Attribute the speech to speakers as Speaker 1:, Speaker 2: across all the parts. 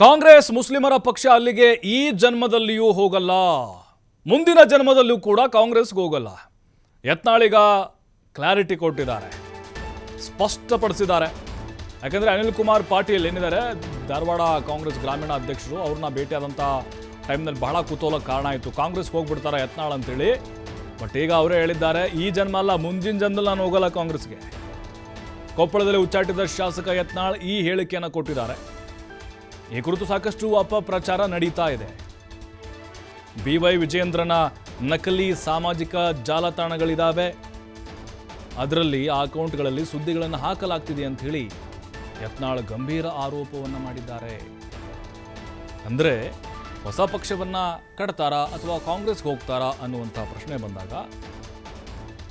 Speaker 1: ಕಾಂಗ್ರೆಸ್ ಮುಸ್ಲಿಮರ ಪಕ್ಷ ಅಲ್ಲಿಗೆ ಈ ಜನ್ಮದಲ್ಲಿಯೂ ಹೋಗಲ್ಲ, ಮುಂದಿನ ಜನ್ಮದಲ್ಲಿಯೂ ಕೂಡ ಕಾಂಗ್ರೆಸ್ಗೆ ಹೋಗಲ್ಲ. ಯತ್ನಾಳಿಗ ಕ್ಲಾರಿಟಿ ಕೊಟ್ಟಿದ್ದಾರೆ, ಸ್ಪಷ್ಟಪಡಿಸಿದ್ದಾರೆ. ಯಾಕಂದರೆ ಅನಿಲ್ ಕುಮಾರ್ ಪಾಟೀಲ್ ಏನಿದ್ದಾರೆ ಧಾರವಾಡ ಕಾಂಗ್ರೆಸ್ ಗ್ರಾಮೀಣ ಅಧ್ಯಕ್ಷರು, ಅವ್ರನ್ನ ಭೇಟಿಯಾದಂಥ ಟೈಮ್ನಲ್ಲಿ ಬಹಳ ಕುತೂಹಲಕ್ಕೆ ಕಾರಣ ಆಯಿತು. ಕಾಂಗ್ರೆಸ್ಗೆ ಹೋಗ್ಬಿಡ್ತಾರೆ ಯತ್ನಾಳ್ ಅಂತೇಳಿ. ಬಟ್ ಈಗ ಅವರೇ ಹೇಳಿದ್ದಾರೆ, ಈ ಜನ್ಮ ಅಲ್ಲ ಮುಂದಿನ ಜನ್ಮದಲ್ಲಿ ನಾನು ಹೋಗಲ್ಲ ಕಾಂಗ್ರೆಸ್ಗೆ. ಕೊಪ್ಪಳದಲ್ಲಿ ಉಚ್ಚಾಟಿತ ಶಾಸಕ ಯತ್ನಾಳ್ ಈ ಹೇಳಿಕೆಯನ್ನು ಕೊಟ್ಟಿದ್ದಾರೆ. ಈ ಕುರಿತು ಸಾಕಷ್ಟು ಅಪಪ್ರಚಾರ ನಡೀತಾ ಇದೆ. BY ವಿಜಯೇಂದ್ರನ ನಕಲಿ ಸಾಮಾಜಿಕ ಜಾಲತಾಣಗಳಿದ್ದಾವೆ, ಅದರಲ್ಲಿ ಆ ಅಕೌಂಟ್ಗಳಲ್ಲಿ ಸುದ್ದಿಗಳನ್ನು ಹಾಕಲಾಗ್ತಿದೆ ಅಂತ ಹೇಳಿ ಯತ್ನಾಳ್ ಗಂಭೀರ ಆರೋಪವನ್ನು ಮಾಡಿದ್ದಾರೆ. ಅಂದರೆ ಹೊಸ ಪಕ್ಷವನ್ನು ಕಟ್ತಾರಾ ಅಥವಾ ಕಾಂಗ್ರೆಸ್ಗೆ ಹೋಗ್ತಾರಾ ಅನ್ನುವಂಥ ಪ್ರಶ್ನೆ ಬಂದಾಗ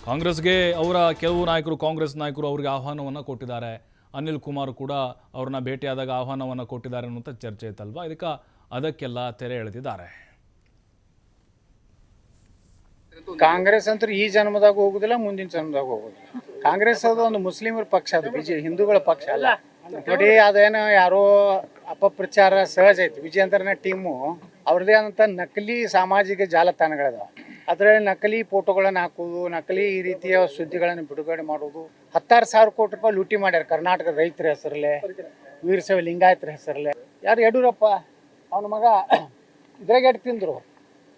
Speaker 1: ಕಾಂಗ್ರೆಸ್ಗೆ ಅವರ ಕೆಲವು ನಾಯಕರು, ಕಾಂಗ್ರೆಸ್ ನಾಯಕರು ಅವರಿಗೆ ಆಹ್ವಾನವನ್ನು ಕೊಟ್ಟಿದ್ದಾರೆ. ಅನಿಲ್ ಕುಮಾರ್ ಕೂಡ ಅವ್ರನ್ನ ಭೇಟಿಯಾದಾಗ ಆಹ್ವಾನವನ್ನು ಕೊಟ್ಟಿದ್ದಾರೆ ಅನ್ನುವಂಥ ಚರ್ಚೆ ಇತ್ತಲ್ವಾ. ಅದಕ್ಕೆಲ್ಲ ತೆರೆ ಎಳೆದಿದ್ದಾರೆ.
Speaker 2: ಕಾಂಗ್ರೆಸ್ ಅಂತೂ ಈ ಜನ್ಮದಾಗ ಹೋಗುದಿಲ್ಲ, ಮುಂದಿನ ಜನ್ಮದಾಗ ಹೋಗುದಿಲ್ಲ. ಕಾಂಗ್ರೆಸ್ ಅದು ಒಂದು ಮುಸ್ಲಿಮರ ಪಕ್ಷ, ಅದು ಹಿಂದೂಗಳ ಪಕ್ಷ ಅಲ್ಲ ನೋಡಿ. ಅದೇನೋ ಯಾರೋ ಅಪಪ್ರಚಾರ ಸಹಜ ಐತಿ. ವಿಜಯೇಂದ್ರನ ಟೀಮು ಅವ್ರದೇ ಆದಂಥ ನಕಲಿ ಸಾಮಾಜಿಕ ಜಾಲತಾಣಗಳಿದಾವೆ. ಅದರಲ್ಲಿ ನಕಲಿ ಫೋಟೋಗಳನ್ನು ಹಾಕೋದು, ನಕಲಿ ಈ ರೀತಿಯ ಸುದ್ದಿಗಳನ್ನು ಬಿಡುಗಡೆ ಮಾಡೋದು. 10,000 ಕೋಟಿ ರೂಪಾಯಿ ಲೂಟಿ ಮಾಡ್ಯಾರ ಕರ್ನಾಟಕದ ರೈತರ ಹೆಸರಲ್ಲೇ, ವೀರಶೈವ ಲಿಂಗಾಯತರ ಹೆಸರಲ್ಲೇ. ಯಾರು ಯಡಿಯೂರಪ್ಪ ಅವನ ಮಗ ಇದ್ರಾಗ ಎಟ್ಟು ತಿಂದರು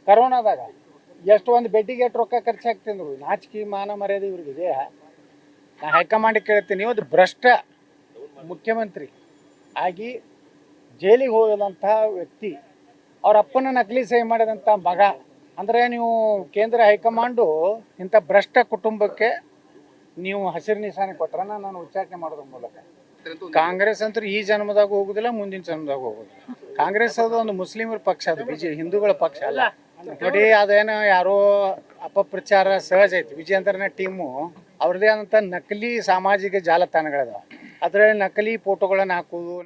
Speaker 2: ಕರೋನಾದಾಗ, ಎಷ್ಟು ಒಂದು ಬೆಡ್ಡಿಗೆ ಎಷ್ಟು ರೊಕ್ಕ ಖರ್ಚಾಗಿ ತಿಂದರು. ನಾಚಿಕೆ ಮಾನ ಮರ್ಯಾದೆ ಇವ್ರಿಗೆ. ನಾ ಹೈಕಮಾಂಡಿಗೆ ಕೇಳ್ತೀನಿ, ಒಂದು ಭ್ರಷ್ಟ ಮುಖ್ಯಮಂತ್ರಿ ಆಗಿ ಜೈಲಿಗೆ ಹೋದಂಥ ವ್ಯಕ್ತಿ, ಅವ್ರ ಅಪ್ಪನ ನಕಲಿ ಸಹಿ ಮಾಡಿದಂಥ ಮಗ, ಅಂದರೆ ನೀವು ಕೇಂದ್ರ ಹೈಕಮಾಂಡು ಇಂಥ ಭ್ರಷ್ಟ ಕುಟುಂಬಕ್ಕೆ ನೀವು ಹಸಿರು ನಿಶಾನೆ ಕೊಟ್ಟರನ್ನ ನಾನು ಉಚ್ಚಾಟನೆ ಮಾಡೋದ್ರ ಮೂಲಕ. ಕಾಂಗ್ರೆಸ್ ಅಂತೂ ಈ ಜನ್ಮದಾಗ ಹೋಗುದಿಲ್ಲ, ಮುಂದಿನ ಜನ್ಮದಾಗ ಹೋಗುದಿಲ್ಲ. ಕಾಂಗ್ರೆಸ್ ಅದು ಒಂದು ಮುಸ್ಲಿಮರ ಪಕ್ಷ, ಅದು ಹಿಂದೂಗಳ ಪಕ್ಷ ಅಲ್ಲ ನೋಡಿ. ಅದೇನೋ ಯಾರೋ ಅಪಪ್ರಚಾರ ಸಹಜ ಐತಿ. ವಿಜಯೇಂದ್ರನ ಟೀಮು ಅವ್ರದೇ ಆದಂಥ ನಕಲಿ ಸಾಮಾಜಿಕ ಜಾಲತಾಣಗಳಿದಾವೆ. ಅದರಲ್ಲಿ ನಕಲಿ ಫೋಟೋಗಳನ್ನು ಹಾಕೋದು.